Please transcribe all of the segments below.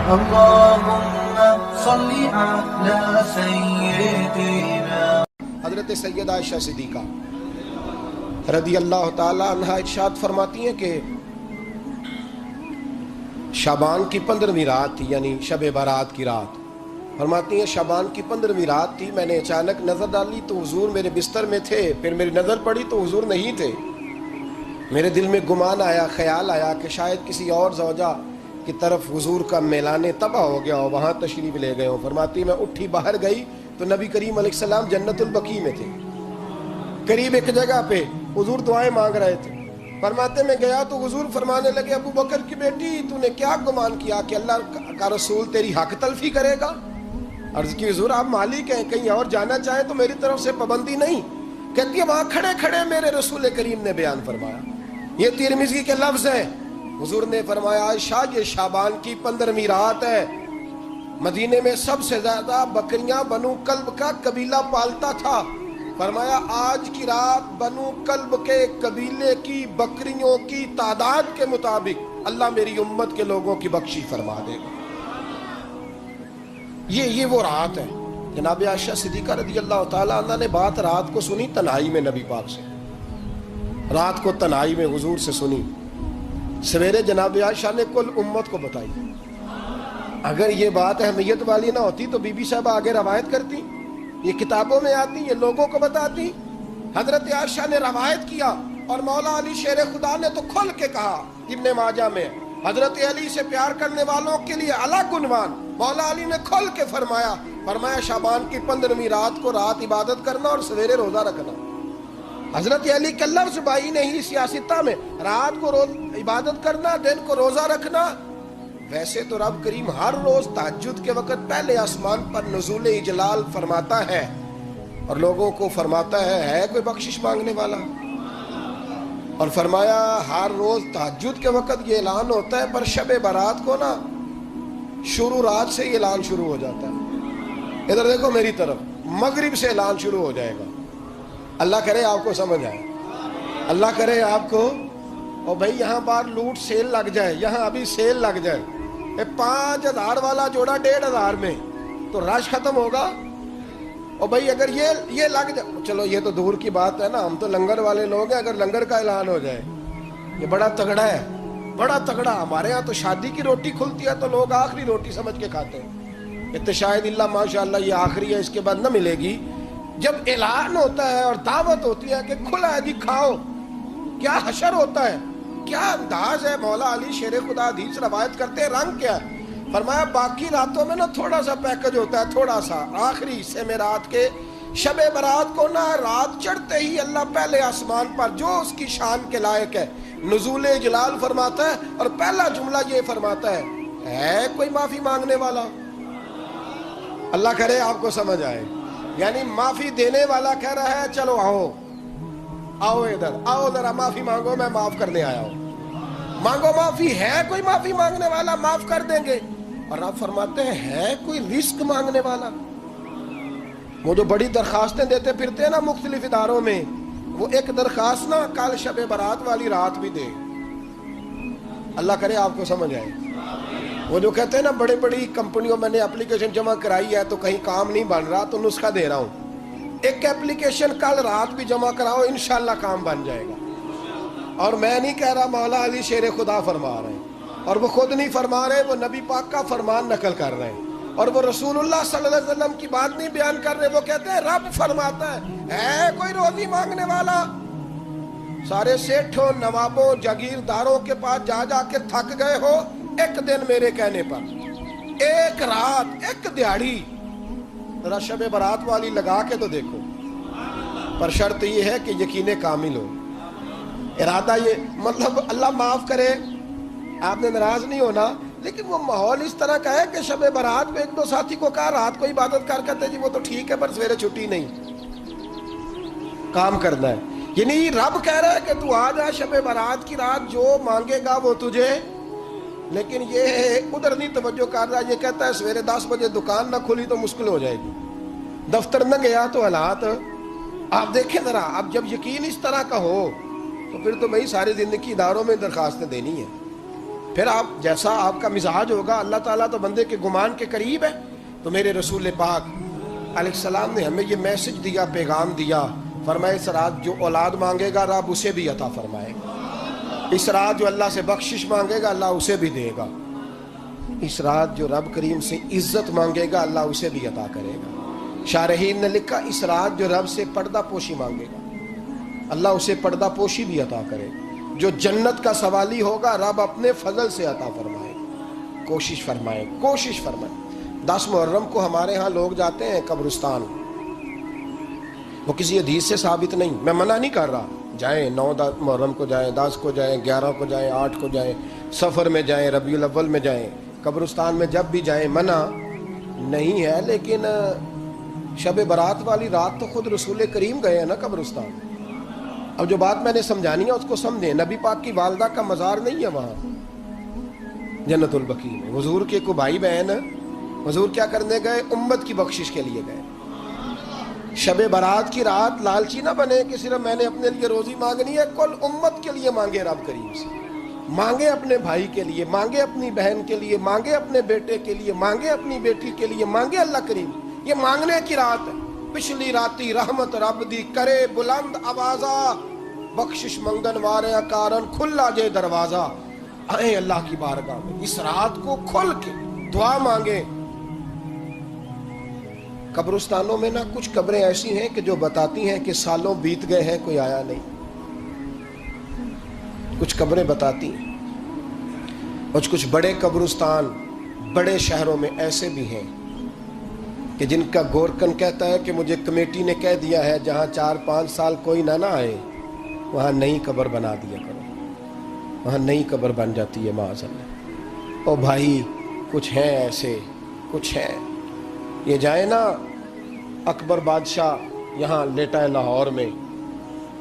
اللهم صل على سيدنا. حضرت سیدہ عائشہ صدیقہ رضی اللہ تعالی عنہا ارشاد فرماتی ہیں کہ شعبان کی 15ویں رات تھی، یعنی شب برات کی رات. فرماتی ہیں شعبان کی 15ویں رات تھی، میں نے اچانک نظر ڈالی تو حضور میرے بستر میں تھے. پھر میری نظر پڑی تو حضور نہیں تھے. میرے دل میں گمان آیا، خیال آیا کہ شاید کسی اور زوجہ کی طرف حضور کا میلان طبع ہو گیا ہو، وہاں تشریف لے گئے ہوں. فرماتی میں اٹھی باہر گئی تو نبی کریم علیہ السلام جنت البقیع میں تھے، قریب ایک جگہ پہ حضور دعائیں مانگ رہے تھے. فرماتے میں گیا تو حضور فرمانے لگے ابو بکر کی بیٹی تو نے کیا گمان کیا کہ اللہ کا رسول تیری حق تلفی کرے گا؟ عرض کی حضور آپ مالک ہیں، کہیں اور جانا چاہیں تو میری طرف سے پابندی نہیں. کہتی ہے وہاں کھڑے کھڑے میرے رسول کریم نے بیان فرمایا. یہ ترمذی کے لفظ ہیں. حضور نے فرمایا عائشہ یہ شعبان کی 15ویں رات ہے. مدینے میں سب سے زیادہ بکریاں بنو کلب کا قبیلہ پالتا تھا. فرمایا آج کی رات بنو کلب کے قبیلے کی بکریوں کی تعداد کے مطابق اللہ میری امت کے لوگوں کی بخشی فرما دے گا. یہ وہ رات ہے. جناب عائشہ صدیقہ رضی اللہ تعالی عنہ نے بات رات کو سنی تنہائی میں نبی پاک سے، رات کو تنہائی میں حضور سے سنی. سویرے جناب عائشہ نے کل امت کو بتائی. اگر یہ بات اہمیت والی نہ ہوتی تو بی بی صاحب آگے روایت کرتی، یہ کتابوں میں آتی، یہ لوگوں کو بتاتی. حضرت عائشہ نے روایت کیا اور مولا علی شیر خدا نے تو کھل کے کہا. ابن ماجہ میں حضرت علی سے پیار کرنے والوں کے لیے الگ عنوان مولا علی نے کھل کے فرمایا شعبان کی 15ویں رات کو رات عبادت کرنا اور سویرے روزہ رکھنا. حضرت علی کا لفظ بائی نہیں سیاستہ میں، رات کو روز عبادت کرنا، دن کو روزہ رکھنا. ویسے تو رب کریم ہر روز تہجد کے وقت پہلے آسمان پر نزول اجلال فرماتا ہے اور لوگوں کو فرماتا ہے کوئی بخشش مانگنے والا؟ اور فرمایا ہر روز تہجد کے وقت یہ اعلان ہوتا ہے، پر شب برات کو نا شروع رات سے یہ اعلان شروع ہو جاتا ہے. ادھر دیکھو میری طرف، مغرب سے اعلان شروع ہو جائے گا. اللہ کرے آپ کو سمجھ آئے، اللہ کرے آپ کو. اور بھائی یہاں بار لوٹ سیل لگ جائے، یہاں ابھی سیل لگ جائے 5000 والا جوڑا 1500 میں تو رش ختم ہوگا. اور بھائی اگر یہ لگ جائے، چلو یہ تو دور کی بات ہے نا، ہم تو لنگر والے لوگ ہیں. اگر لنگر کا اعلان ہو جائے یہ بڑا تگڑا ہے، بڑا تگڑا. ہمارے ہاں تو شادی کی روٹی کھلتی ہے تو لوگ آخری روٹی سمجھ کے کھاتے ہیں. یہ تو شاید اللہ ماشاءاللہ یہ آخری ہے، اس کے بعد نہ ملے گی. جب اعلان ہوتا ہے اور دعوت ہوتی ہے کہ کھلا ہے جی کھاؤ، کیا حشر ہوتا ہے، کیا انداز ہے. مولا علی شیر خدا حدیث روایت کرتے ہیں رنگ کیا ہے. فرمایا باقی راتوں میں نا تھوڑا سا پیکج ہوتا ہے، تھوڑا سا آخری حصے میں رات کے شب برات کو نا رات چڑھتے ہی اللہ پہلے آسمان پر جو اس کی شان کے لائق ہے نزول جلال فرماتا ہے اور پہلا جملہ یہ فرماتا ہے کوئی معافی مانگنے والا؟ اللہ کرے آپ کو سمجھ آئے. یعنی معافی دینے والا کہہ رہا ہے چلو آؤ ادھر آؤ ذرا معافی مانگو، میں معاف کرنے آیا ہوں. مانگو معافی. ہے کوئی معافی مانگنے والا؟ معاف کر دیں گے. اور آپ فرماتے ہیں ہے کوئی رزق مانگنے والا؟ وہ جو بڑی درخواستیں دیتے پھرتے ہیں نا مختلف اداروں میں، وہ ایک درخواست نا کل شب برات والی رات بھی دے. اللہ کرے آپ کو سمجھ آئے. وہ جو کہتے ہیں نا بڑی بڑی کمپنیوں میں نے اپلیکیشن جمع کرائی ہے تو کہیں کام نہیں بن رہا تو نسخہ دے رہا ہوں، ایک اپلیکیشن کل رات بھی جمع کراؤ انشاءاللہ کام بن جائے گا. اور میں نہیں کہہ رہا، مولا علی شیر خدا فرما رہے ہیں، اور وہ خود نہیں فرما رہے، وہ نبی پاک کا فرمان نقل کر رہے ہیں. اور وہ رسول اللہ صلی اللہ علیہ وسلم کی بات نہیں بیان کر رہے، وہ کہتے ہیں رب فرماتا ہے کوئی روزی مانگنے والا؟ سارے سیٹھوں نوابوں جاگیرداروں کے پاس جا کے تھک گئے ہو، ایک دن میرے کہنے پر، ایک رات، ایک دیہڑی ذرا شب برات والی لگا کے تو دیکھو. پر شرط یہ ہے کہ یقین کامل ہو، ارادہ یہ مطلب اللہ معاف کرے آپ نے ناراض نہیں ہونا، لیکن وہ ماحول اس طرح کا ہے کہ شب برات میں ایک دو ساتھی کو کہا رات کو عبادت کر کرتے جی وہ تو ٹھیک ہے پر سویرے چھٹی نہیں، کام کرنا ہے. یعنی رب کہہ رہا ہے کہ تو آ جا شب برات کی رات، جو مانگے گا وہ تجھے. لیکن یہ ادھر نہیں توجہ کر رہا، یہ کہتا ہے سویرے 10 بجے دکان نہ کھلی تو مشکل ہو جائے گی، دفتر نہ گیا تو حالات آپ دیکھیں ذرا. اب جب یقین اس طرح کا ہو تو پھر تو میں ساری زندگی اداروں میں درخواستیں دینی ہے. پھر آپ جیسا آپ کا مزاج ہوگا، اللہ تعالیٰ تو بندے کے گمان کے قریب ہے. تو میرے رسول پاک علیہ السلام نے ہمیں یہ میسج دیا، پیغام دیا، فرمائے اس رات جو اولاد مانگے گا رب اسے بھی عطا فرمائے گا. اس رات جو اللہ سے بخشش مانگے گا اللہ اسے بھی دے گا. اس رات جو رب کریم سے عزت مانگے گا اللہ اسے بھی عطا کرے گا. شارحین نے لکھا اس رات جو رب سے پردہ پوشی مانگے گا اللہ اسے پردہ پوشی بھی عطا کرے گا. جو جنت کا سوالی ہوگا رب اپنے فضل سے عطا فرمائے. کوشش فرمائے، کوشش فرمائے. 10 محرم کو ہمارے ہاں لوگ جاتے ہیں قبرستان، وہ کسی حدیث سے ثابت نہیں، میں منع نہیں کر رہا، جائیں 9 محرم کو جائیں، 10 کو جائیں، 11 کو جائیں، 8 کو جائیں، سفر میں جائیں، ربیع الاول میں جائیں، قبرستان میں جب بھی جائیں منع نہیں ہے. لیکن شب برات والی رات تو خود رسول کریم گئے ہیں نا قبرستان. اب جو بات میں نے سمجھانی ہے اس کو سمجھیں. نبی پاک کی والدہ کا مزار نہیں ہے وہاں جنت البقیع میں. حضور کے کو بھائی بہن، حضور کیا کرنے گئے؟ امت کی بخشش کے لیے گئے. شب برات کی رات لالچی نہ بنے کہ صرف میں نے اپنے لیے روزی مانگنی ہے، کل امت کے لیے مانگے رب کریم سے. مانگے اپنے بھائی کے لیے، مانگے اپنی بہن کے لیے، مانگے اپنے بیٹے کے لیے، مانگے اپنی بیٹی کے لیے، مانگے اللہ کریم. یہ مانگنے کی رات ہے. پچھلی راتی رحمت رب دی کرے بلند آوازہ، بخشش منگن وارے کارن کھلا جے دروازہ. آئیں اللہ کی بارگاہ میں اس رات کو کھل کے دعا مانگے. قبرستانوں میں نا کچھ قبریں ایسی ہیں کہ جو بتاتی ہیں کہ سالوں بیت گئے ہیں کوئی آیا نہیں. کچھ قبریں بتاتی ہیں. اور کچھ بڑے قبرستان بڑے شہروں میں ایسے بھی ہیں کہ جن کا گورکن کہتا ہے کہ مجھے کمیٹی نے کہہ دیا ہے جہاں 4-5 سال کوئی نہ آئے وہاں نئی قبر بنا دیا کرو. وہاں نئی قبر بن جاتی ہے معاذ اللہ. او بھائی کچھ ہیں ایسے، کچھ ہیں. یہ جائے نا اکبر بادشاہ یہاں لیٹا ہے لاہور میں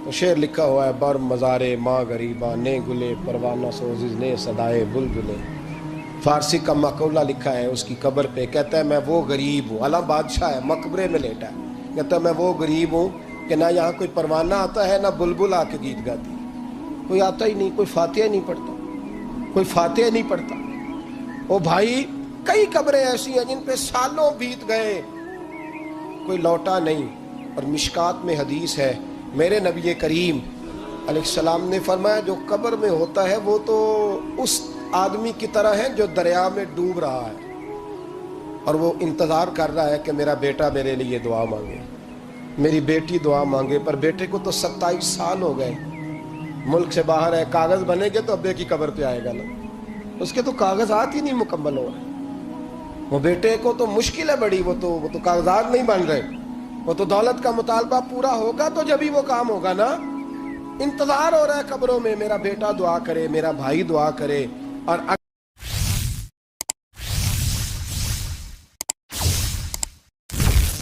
تو شعر لکھا ہوا ہے، بر مزارے ماں غریباں نے گلے پروانہ سوزز نے صدائے بلبلے. فارسی کا مقولہ لکھا ہے اس کی قبر پہ، کہتا ہے میں وہ غریب ہوں. اعلیٰ بادشاہ ہے مقبرے میں لیٹا ہے، کہتا ہے میں وہ غریب ہوں کہ نہ یہاں کوئی پروانہ آتا ہے نہ بلبل آ کے گیت گاتی. کوئی آتا ہی نہیں، کوئی فاتحہ نہیں پڑھتا، کوئی فاتحہ نہیں پڑھتا. او بھائی کئی قبریں ایسی ہیں جن پہ سالوں بیت گئے کوئی لوٹا نہیں. اور مشکات میں حدیث ہے میرے نبی کریم علیہ السلام نے فرمایا جو قبر میں ہوتا ہے وہ تو اس آدمی کی طرح ہے جو دریا میں ڈوب رہا ہے اور وہ انتظار کر رہا ہے کہ میرا بیٹا میرے لیے دعا مانگے، میری بیٹی دعا مانگے. پر بیٹے کو تو 27 سال ہو گئے، ملک سے باہر ہے. کاغذ بنے گے تو ابے کی قبر پہ آئے گا نا، اس کے تو کاغذات ہی نہیں مکمل ہو رہے. وہ بیٹے کو تو مشکل ہے بڑی، وہ تو کاغذات نہیں بن رہے. وہ تو دولت کا مطالبہ پورا ہوگا تو جبھی وہ کام ہوگا نا. انتظار ہو رہا ہے قبروں میں میرا بیٹا دعا کرے، میرا بھائی دعا کرے. اور